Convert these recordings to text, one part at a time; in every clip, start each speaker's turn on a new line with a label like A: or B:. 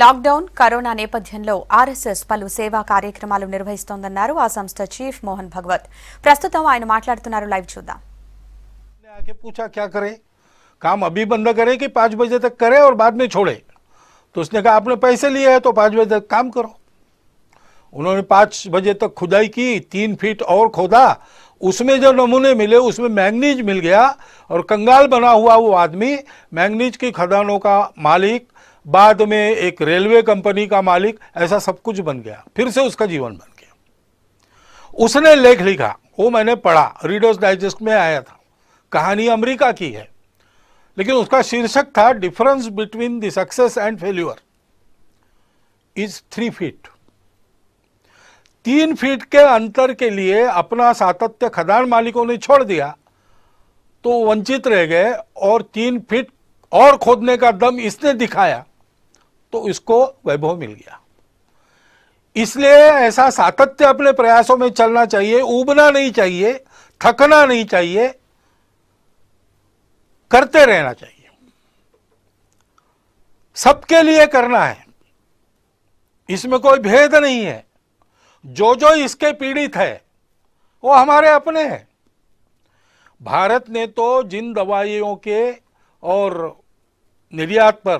A: Lockdown corona నేపథ్యంలో RSS పలు సేవా కార్యక్రమాలు నిర్వహిస్తోందన్నారు ఆ సంస్థ చీఫ్ మోహన్ భగవత్। ప్రస్తుతం ఆయన మాట్లాడుతున్నారు, లైవ్ చూద్దాం।
B: आके पूछा क्या करे, काम अभी बंद करे कि 5 बजे तक करे और बाद में छोड़े। तो उसने कहा आपने पैसे लिए हैं तो 5 बजे तक काम करो। उन्होंने 5 बजे तक खुदाई की, 3 फीट और खोदा, उसमें जो नमूने मिले उसमें मैंगनीज मिल गया और कंगाल बना हुआ वो आदमी मैंगनीज की खदानों का मालिक, बाद में एक रेलवे कंपनी का मालिक, ऐसा सब कुछ बन गया। फिर से उसका जीवन बन गया। उसने लेख लिखा, वो मैंने पढ़ा, रीडर्स डाइजेस्ट में आया था। कहानी अमेरिका की है, लेकिन उसका शीर्षक था difference between the success and failure is 3 feet. 3 feet के अंतर के लिए अपना सातत्य खदान मालिकों ने छोड़ दिया तो वंचित रह गए, और 3 फीट और खोदने का दम इसने दिखाया तो इसको वैभव मिल गया। इसलिए ऐसा सातत्य अपने प्रयासों में चलना चाहिए, ऊबना नहीं चाहिए, थकना नहीं चाहिए, करते रहना चाहिए। सबके लिए करना है, इसमें कोई भेद नहीं है। जो जो इसके पीड़ित है वो हमारे अपने हैं। भारत ने तो जिन दवाइयों के और निर्यात पर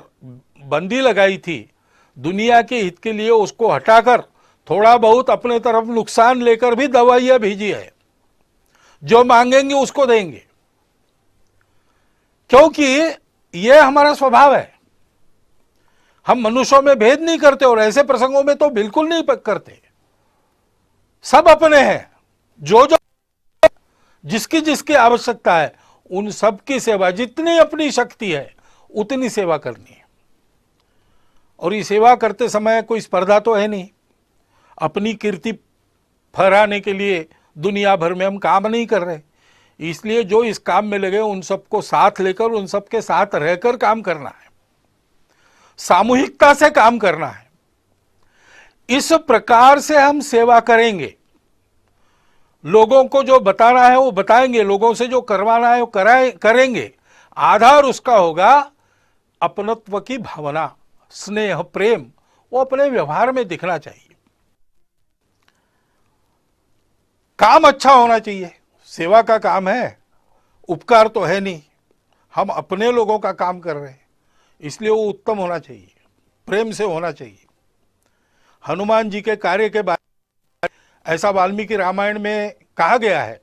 B: बंदी लगाई थी, दुनिया के हित के लिए उसको हटाकर थोड़ा बहुत अपने तरफ नुकसान लेकर भी दवाइयां भेजी है। जो मांगेंगे उसको देंगे, क्योंकि यह हमारा स्वभाव है। हम मनुष्यों में भेद नहीं करते और ऐसे प्रसंगों में तो बिल्कुल नहीं करते। सब अपने हैं। जो जो जिसकी जिसकी आवश्यकता है उन सब की सेवा, जितनी अपनी शक्ति है उतनी सेवा करनी है। और ये सेवा करते समय कोई स्पर्धा तो है नहीं। अपनी कीर्ति फहराने के लिए दुनिया भर में हम काम नहीं कर रहे। इसलिए जो इस काम में लगे उन सबको साथ लेकर, उन सबके साथ रहकर काम करना है, सामूहिकता से काम करना है। इस प्रकार से हम सेवा करेंगे। लोगों को जो बताना है वो बताएंगे, लोगों से जो करवाना है वो करेंगे। आधार उसका होगा अपनत्व की भावना, स्नेह, प्रेम, वो अपने व्यवहार में दिखना चाहिए। काम अच्छा होना चाहिए। सेवा का काम है, उपकार तो है नहीं। हम अपने लोगों का काम कर रहे हैं, इसलिए वो उत्तम होना चाहिए, प्रेम से होना चाहिए। हनुमान जी के कार्य के बारे में ऐसा वाल्मीकि रामायण में कहा गया है।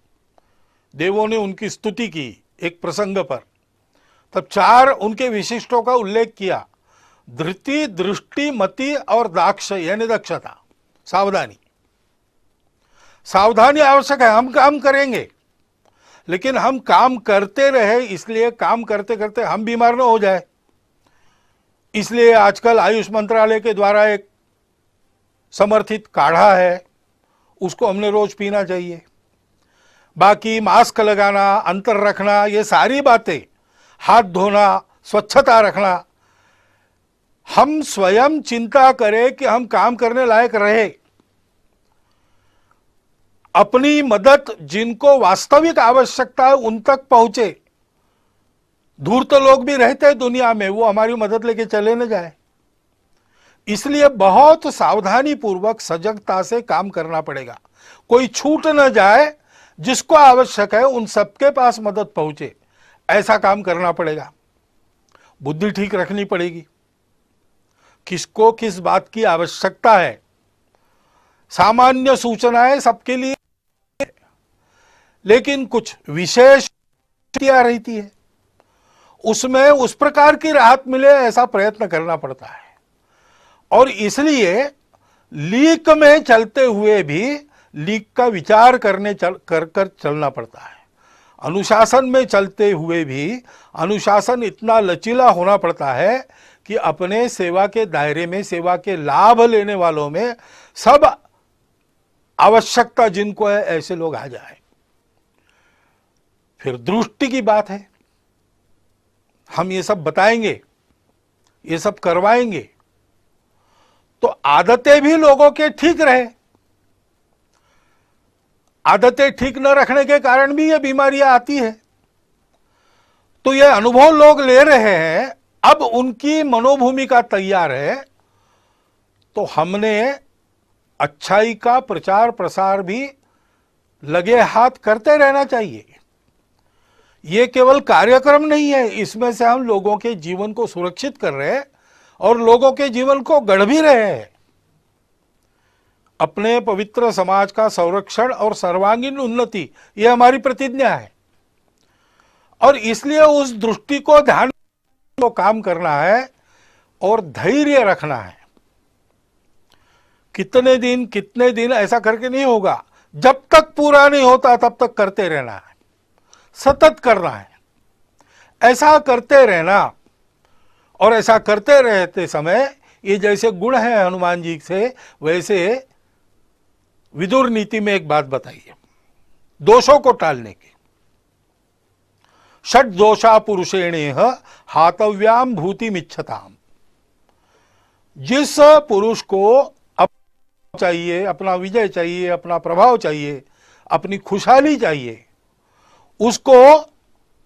B: देवों ने उनकी स्तुति की एक प्रसंग पर, तब 4 उनके विशिष्टों का उल्लेख किया। धृति, दृष्टि, मति और दाक्ष, यानी दक्षता, सावधानी। सावधानी आवश्यक है। हम काम करेंगे, लेकिन हम काम करते रहे, इसलिए काम करते करते हम बीमार न हो जाए। इसलिए आजकल आयुष मंत्रालय के द्वारा एक समर्थित काढ़ा है, उसको हमने रोज पीना चाहिए। बाकी मास्क लगाना, अंतर रखना, ये सारी बातें, हाथ धोना, स्वच्छता रखना, हम स्वयं चिंता करें कि हम काम करने लायक रहे। अपनी मदद जिनको वास्तविक आवश्यकता है उन तक पहुंचे। दूर तो लोग भी रहते हैं दुनिया में, वो हमारी मदद लेके चले न जाए। इसलिए बहुत सावधानी पूर्वक, सजगता से काम करना पड़ेगा। कोई छूट न जाए, जिसको आवश्यक है उन सबके पास मदद पहुंचे, ऐसा काम करना पड़ेगा। बुद्धि ठीक रखनी पड़ेगी, किसको किस बात की आवश्यकता है। सामान्य सूचनाएं सबके लिए, लेकिन कुछ विशेष रहती है, उसमें उस प्रकार की राहत मिले ऐसा प्रयत्न करना पड़ता है। और इसलिए लीक में चलते हुए भी लीक का विचार कर चलना पड़ता है। अनुशासन में चलते हुए भी अनुशासन इतना लचीला होना पड़ता है कि अपने सेवा के दायरे में, सेवा के लाभ लेने वालों में सब आवश्यकता जिनको है ऐसे लोग आ जाए। फिर दृष्टि की बात है। हम ये सब बताएंगे, ये सब करवाएंगे तो आदतें भी लोगों के ठीक रहे। आदतें ठीक न रखने के कारण भी ये बीमारियां आती है। तो ये अनुभव लोग ले रहे हैं, अब उनकी मनोभूमिका तैयार है तो हमने अच्छाई का प्रचार प्रसार भी लगे हाथ करते रहना चाहिए। ये केवल कार्यक्रम नहीं है, इसमें से हम लोगों के जीवन को सुरक्षित कर रहे हैं और लोगों के जीवन को गढ़ भी रहे हैं। अपने पवित्र समाज का संरक्षण और सर्वांगीण उन्नति, ये हमारी प्रतिज्ञा है और इसलिए उस दृष्टि को ध्यान में काम करना है और धैर्य रखना है। कितने दिन ऐसा करके नहीं होगा, जब तक पूरा नहीं होता तब तक करते रहना है, सतत करना है। ऐसा करते रहना और ऐसा करते रहते समय ये जैसे गुण है हनुमान जी से, वैसे विदुर नीति में एक बात बताइए दोषों को टालने की। षट दोषा पुरुषेणेह हातव्याम भूतिमिच्छताम। जिस पुरुष को चाहिए, अपना विजय चाहिए, अपना प्रभाव चाहिए, अपनी खुशहाली चाहिए, उसको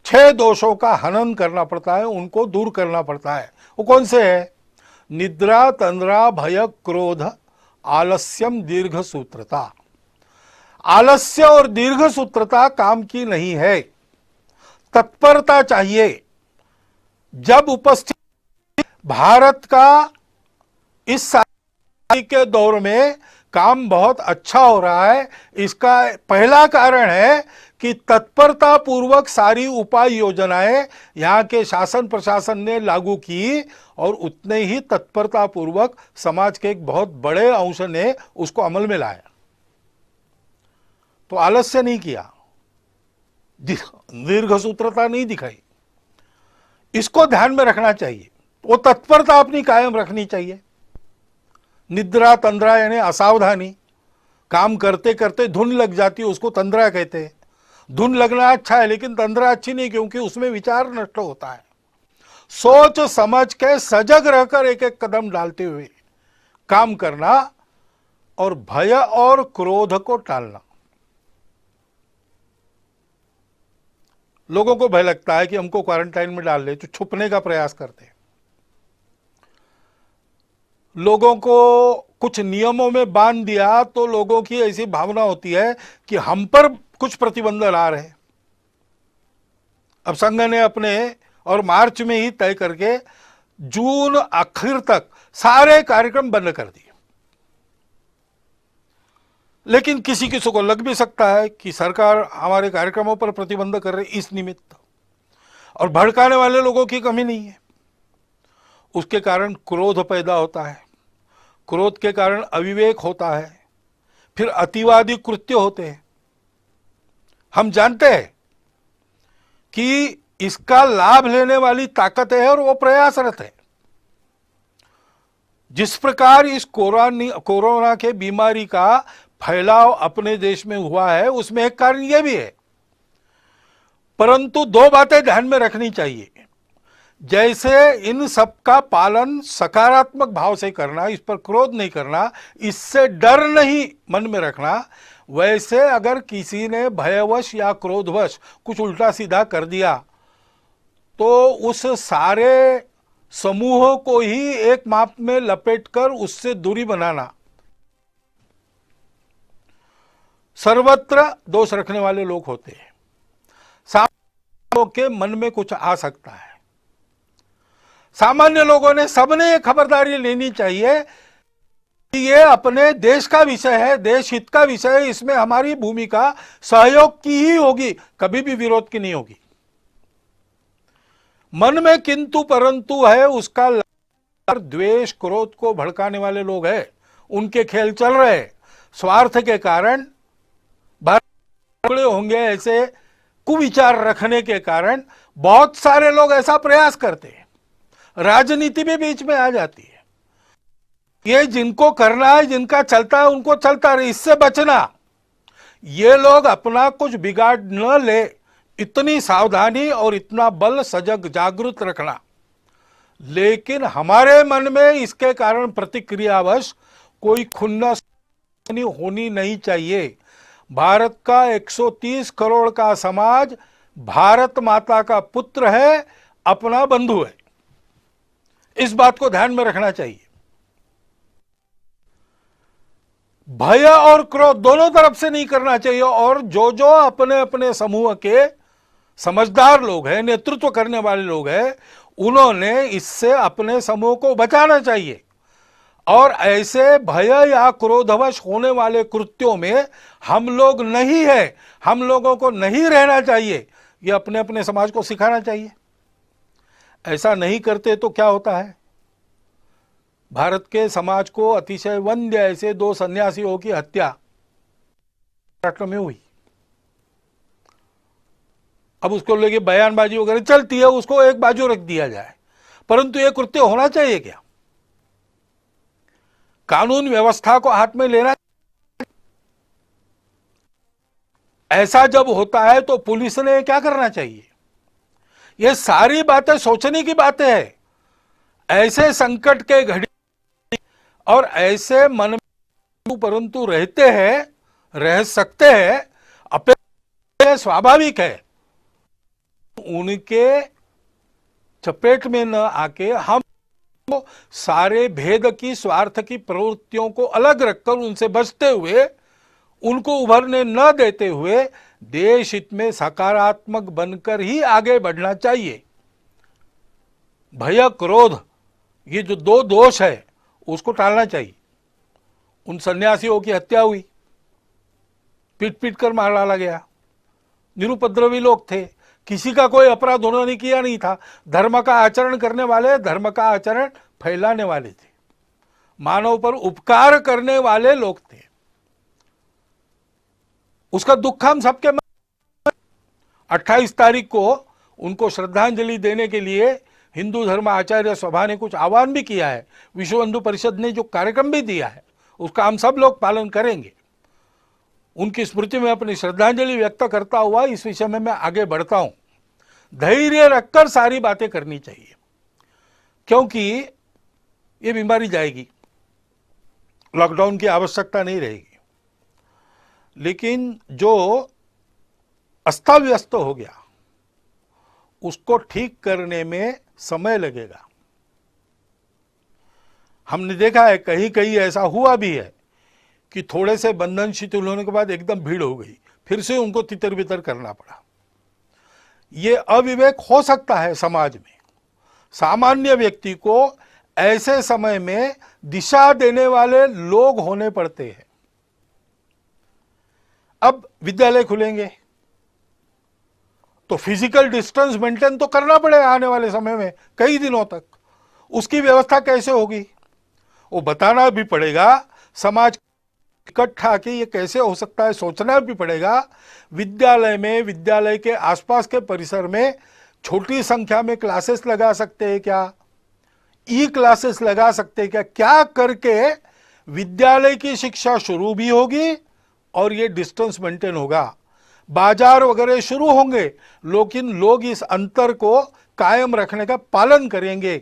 B: 6 दोषों का हनन करना पड़ता है, उनको दूर करना पड़ता है। वो कौन से है? निद्रा, तंद्रा, भय, क्रोध, आलस्यम, दीर्घ सूत्रता। आलस्य और दीर्घ सूत्रता काम की नहीं है, तत्परता चाहिए। जब उपस्थित भारत का इस के दौर में काम बहुत अच्छा हो रहा है, इसका पहला कारण है कि तत्परता पूर्वक सारी उपाय योजनाएं यहाँ के शासन प्रशासन ने लागू की और उतने ही तत्परता पूर्वक समाज के एक बहुत बड़े अंश ने उसको अमल में लाया। तो आलस्य नहीं किया, दीर्घ सूत्रता नहीं दिखाई, इसको ध्यान में रखना चाहिए। वो तत्परता अपनी कायम रखनी चाहिए। निद्रा, तंद्रा यानी असावधानी, काम करते करते धुन लग जाती है, उसको तंद्रा कहते हैं। धुन लगना अच्छा है लेकिन तंद्रा अच्छी नहीं, क्योंकि उसमें विचार नष्ट होता है। सोच समझ के सजग रहकर एक एक कदम डालते हुए काम करना और भय और क्रोध को टालना। लोगों को भय लगता है कि हमको क्वारंटाइन में डाल ले, तो छुपने का प्रयास करते हैं। लोगों को कुछ नियमों में बांध दिया तो लोगों की ऐसी भावना होती है कि हम पर कुछ प्रतिबंध ला रहे। अब संघ ने अपने और मार्च में ही तय करके जून आखिर तक सारे कार्यक्रम बंद कर दिए। लेकिन किसी किसी को लग भी सकता है कि सरकार हमारे कार्यक्रमों पर प्रतिबंध कर रही इस निमित्त, और भड़काने वाले लोगों की कमी नहीं है। उसके कारण क्रोध पैदा होता है, क्रोध के कारण अविवेक होता है, फिर अतिवादी कृत्य होते हैं। हम जानते हैं कि इसका लाभ लेने वाली ताकत है और वो प्रयासरत है। जिस प्रकार इस कोरोना के बीमारी का फैलाव अपने देश में हुआ है, उसमें एक कारण यह भी है। परंतु 2 बातें ध्यान में रखनी चाहिए। जैसे इन सब का पालन सकारात्मक भाव से करना, इस पर क्रोध नहीं करना, इससे डर नहीं मन में रखना, वैसे अगर किसी ने भयवश या क्रोधवश कुछ उल्टा सीधा कर दिया तो उस सारे समूह को ही एक माप में लपेटकर उससे दूरी बनाना। सर्वत्र दोष रखने वाले लोग होते हैं, सामान्य लोगों के मन में कुछ आ सकता है। सामान्य लोगों ने सबने ये खबरदारी लेनी चाहिए कि ये अपने देश का विषय है, देश हित का विषय है, इसमें हमारी भूमिका सहयोग की ही होगी, कभी भी विरोध की नहीं होगी। मन में किंतु परंतु है, उसका द्वेष क्रोध को भड़काने वाले लोग हैं, उनके खेल चल रहे हैं। स्वार्थ के कारण होंगे, ऐसे कुविचार रखने के कारण बहुत सारे लोग ऐसा प्रयास करते हैं, राजनीति भी बीच में आ जाती है। ये जिनको करना है, जिनका चलता है उनको चलता रहे, इससे बचना। ये लोग अपना कुछ बिगाड़ न ले, इतनी सावधानी और इतना बल सजग जागृत रखना। लेकिन हमारे मन में इसके कारण प्रतिक्रियावश कोई खुन्नस होनी नहीं चाहिए। भारत का 130 करोड़ का समाज भारत माता का पुत्र है, अपना बंधु है। इस बात को ध्यान में रखना चाहिए। भय और क्रोध दोनों तरफ से नहीं करना चाहिए। और जो जो अपने अपने समूह के समझदार लोग हैं, नेतृत्व करने वाले लोग हैं, उन्होंने इससे अपने समूह को बचाना चाहिए। और ऐसे भय या क्रोधवश होने वाले कृत्यों में हम लोग नहीं है, हम लोगों को नहीं रहना चाहिए, ये अपने अपने समाज को सिखाना चाहिए। ऐसा नहीं करते तो क्या होता है, भारत के समाज को अतिशय वंद्य ऐसे 2 सन्यासियों की हत्या महाराष्ट्र में हुई। अब उसको लेके बयानबाजी वगैरह चलती है, उसको एक बाजू रख दिया जाए, परंतु यह कृत्य होना चाहिए क्या? कानून व्यवस्था को हाथ में लेना। ऐसा जब होता है तो पुलिस ने क्या करना चाहिए? ये सारी बातें सोचने की बातें हैं। ऐसे संकट के घड़ी और ऐसे मन में परंतु रहते हैं, रह सकते हैं, अपेक्षा स्वाभाविक है। उनके चपेट में न आके हम सारे भेद की, स्वार्थ की प्रवृत्तियों को अलग रखकर उनसे बचते हुए, उनको उभरने न देते हुए देश हित में सकारात्मक बनकर ही आगे बढ़ना चाहिए। भय क्रोध ये जो 2 दोष है उसको टालना चाहिए। उन सन्यासियों की हत्या हुई, पीट पीट कर मार डाला गया, निरुपद्रवी लोग थे, किसी का कोई अपराध उन्होंने किया नहीं था। धर्म का आचरण करने वाले, धर्म का आचरण फैलाने वाले थे, मानव पर उपकार करने वाले लोग थे। उसका दुख हम सबके 28 तारीख को उनको श्रद्धांजलि देने के लिए हिंदू धर्म आचार्य सभा ने कुछ आह्वान भी किया है, विश्व हिंदू परिषद ने जो कार्यक्रम भी दिया है उसका हम सब लोग पालन करेंगे। उनकी स्मृति में अपनी श्रद्धांजलि व्यक्त करता हुआ इस विषय में मैं आगे बढ़ता हूं। धैर्य रखकर सारी बातें करनी चाहिए, क्योंकि ये बीमारी जाएगी, लॉकडाउन की आवश्यकता नहीं रहेगी। लेकिन जो अस्ता व्यस्त हो गया उसको ठीक करने में समय लगेगा। हमने देखा है कहीं कहीं ऐसा हुआ भी है कि थोड़े से बंधन शिथिल होने के बाद एकदम भीड़ हो गई, फिर से उनको तितर बितर करना पड़ा। ये अविवेक हो सकता है समाज में। सामान्य व्यक्ति को ऐसे समय में दिशा देने वाले लोग होने पड़ते हैं। अब विद्यालय खुलेंगे तो फिजिकल डिस्टेंस मेंटेन तो करना पड़ेगा आने वाले समय में कई दिनों तक। उसकी व्यवस्था कैसे होगी वो बताना भी पड़ेगा, समाज इकट्ठा के ये कैसे हो सकता है सोचना भी पड़ेगा। विद्यालय में, विद्यालय के आसपास के परिसर में छोटी संख्या में क्लासेस लगा सकते हैं क्या, ई क्लासेस लगा सकते हैं क्या, क्या करके विद्यालय की शिक्षा शुरू भी होगी और ये डिस्टेंस मेंटेन होगा। बाजार वगैरह शुरू होंगे लेकिन लोग इस अंतर को कायम रखने का पालन करेंगे।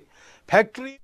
B: फैक्ट्री